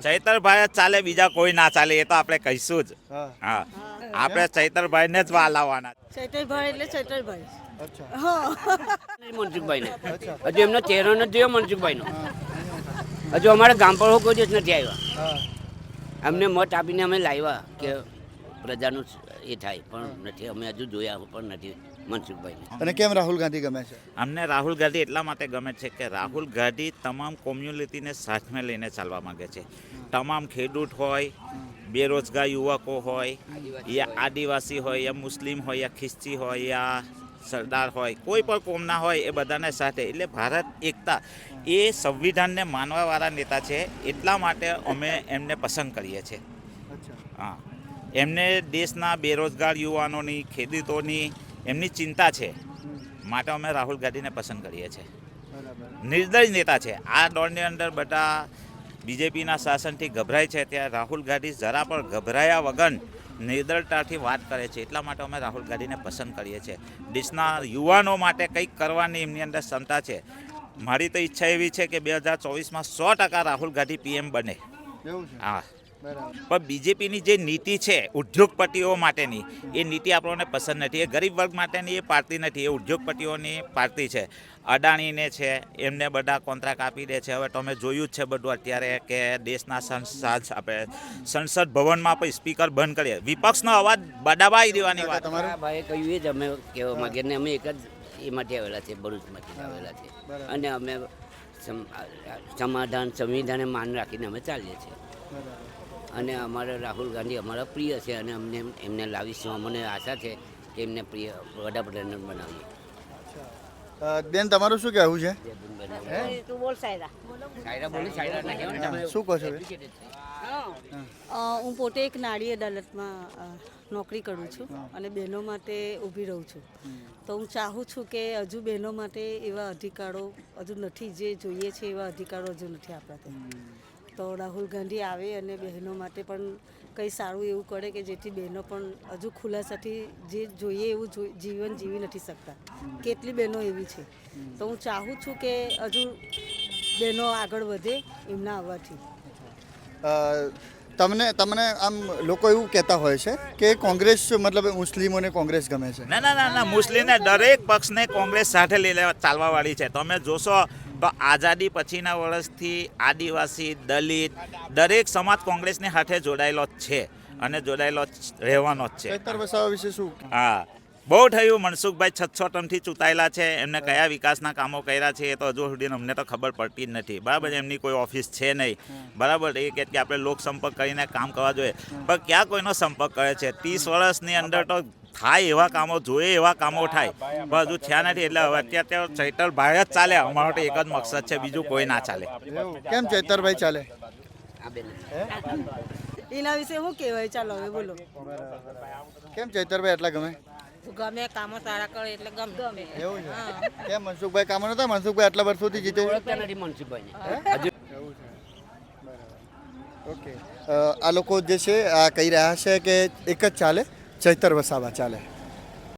ચૈતરભાઈ જ ચાલે, બીજા કોઈ ના ચાલે, એ તો આપણે કહીશું જ. હા, આપણે ચૈતરભાઈને જ લાવવાના. ચૈતરભાઈ એટલે ચૈતરભાઈ. મનસુખભાઈ ને હજુ એમનો ચહેરો નથી જોયો મનસુખભાઈ નો. હજુ અમારા ગામ પર કોઈ દિવસ નથી આવ્યા. અમને મત આપીને અમે લાવ્યા કે પ્રજાનું એ થાય, પણ નથી. અમે હજુ જોયા પણ નથી મનસુખભાઈને. અને કેમ રાહુલ ગાંધી ગમે છે? અમને રાહુલ ગાંધી એટલા માટે ગમે છે કે રાહુલ ગાંધી તમામ કોમ્યુનિટીને સાથમાં લઈને ચાલવા માંગે છે. તમામ ખેડૂત હોય, બેરોજગાર યુવકો હોય, યા આદિવાસી હોય, યા મુસ્લિમ હોય, યા ખ્રિસ્તી હોય, યા સરદાર હોય, કોઈ પણ કોમના હોય, એ બધાને સાથે. એટલે ભારત એકતા એ સંવિધાનને માનવાવાળા નેતા છે, એટલા માટે અમે એમને પસંદ કરીએ છીએ. હા, એમને દેશના બેરોજગાર યુવાનોની, ખેડૂતોની એમની ચિંતા છે, માટે અમે રાહુલ ગાંધીને પસંદ કરીએ છીએ. નિર્દય નેતા છે. આ દોડની અંદર બધા બીજેપીના શાસનથી ગભરાય છે, ત્યાં રાહુલ ગાંધી જરા પણ ગભરાયા વગર નિર્દયતાથી વાત કરે છે, એટલા માટે અમે રાહુલ ગાંધીને પસંદ કરીએ છીએ. દેશના યુવાનો માટે કંઈક કરવાની એમની અંદર ક્ષમતા છે. મારી તો ઈચ્છા એવી છે કે 2024માં 100% રાહુલ ગાંધી પીએમ બને. હા, પણ બીજેપીની જે નીતિ છે ઉદ્યોગપતિઓ માટેની, એ નીતિ આપણને પસંદ નથી. એ ગરીબ વર્ગ માટેની એ પાર્ટી નથી, એ ઉદ્યોગપતિઓની પાર્ટી છે. અદાણીને છે, એમને બધા કોન્ટ્રાક્ટ આપી દે છે. હવે તમે જોયું જ છે બધું અત્યારે કે દેશના સંસદ ભવનમાં પણ સ્પીકર બંધ કરીએ, વિપક્ષનો અવાજ દબાવી દેવાની વાત. તમારા ભાઈએ કહ્યું એ જ અમે કહેવા માંગીએ ને. અમે એક જ એમાંથી આવેલા છે, ભરૂચમાંથી આવેલા છે, અને અમે સમાધાન સંવિધાને માન રાખીને અમે ચાલીએ છીએ. અને અમારા રાહુલ ગાંધી અમારા પ્રિય છે, અને અમને એમને લાવીશું. અમને આશા છે કે એમને પ્રિય વડાપ્રધાન બનાવીએ. બેન, તમારું શું કહેવું છે? શું કહો છો? હું પોતે એક નારી અદાલતમાં નોકરી કરું છું અને બહેનો માટે ઊભી રહું છું. તો હું ચાહું છું કે હજુ બહેનો માટે એવા અધિકારો હજુ નથી, જે જોઈએ છે એવા અધિકારો હજુ નથી આપણા. તો રાહુલ ગાંધી આવે અને બહેનો માટે પણ કંઈ સારું એવું કરે કે જેથી બહેનો પણ હજુ ખુલાસાથી જે જોઈએ એવું જીવન જીવી નથી શકતા. કેટલી બહેનો એવી છે. તો હું ચાહું છું કે હજુ બહેનો આગળ વધે એમના આવવાથી. તમને આમ લોકો એવું કહેતા હોય છે કે કોંગ્રેસ મતલબ મુસ્લિમોને કોંગ્રેસ ગમે છે. ના, મુસ્લિમને દરેક પક્ષને કોંગ્રેસ સાથે લઈને ચાલવાવાળી છે. તમે જોશો તો આઝાદી પછીના વર્ષથી આદિવાસી, દલિત દરેક સમાજ કોંગ્રેસની સાથે જોડાયેલો જ છે અને જોડાયેલો રહેવાનો જ છે. ચૈતર વસાવા વિશે શું? હા, બહુ થયું. મનસુખભાઈ 6 ટર્મથી ચૂંટાયેલા છે. એમને કયા વિકાસના કામો કર્યા છે એ તો હજુ સુધી અમને તો ખબર પડતી જ નથી. બરાબર, એમની કોઈ ઓફિસ છે નહીં. બરાબર, એ કે આપણે લોકસંપર્ક કરીને કામ કરવા જોઈએ, પણ ક્યાં કોઈનો સંપર્ક કરે છે? 30 વર્ષની અંદર તો થાય એવા કામો, જોઈએ એવા કામો થાય, પણ હજુ થયા નથી. એટલે હવે અત્યારે ચૈતરભાઈ જ ચાલે. અમારો તો એક જ મકસદ છે, બીજું કોઈ ના ચાલે. કેમ ચૈતરભાઈ ચાલે? એના વિશે શું કહેવાય? ચાલો હવે બોલો. કેમ ચૈતરભાઈ એટલા ગમે? ગમે, કામો સારા કરે એટલે ગમે. એવું છે? કેમ મનસુખભાઈ કામો નતા? મનસુખભાઈ આટલા વર્ષોથી જીતે નથી મનસુખભાઈને. ઓકે, આ લોકો જે છે આ કહી રહ્યા છે કે એક જ ચાલે, ચૈતર વસાવા ચાલે.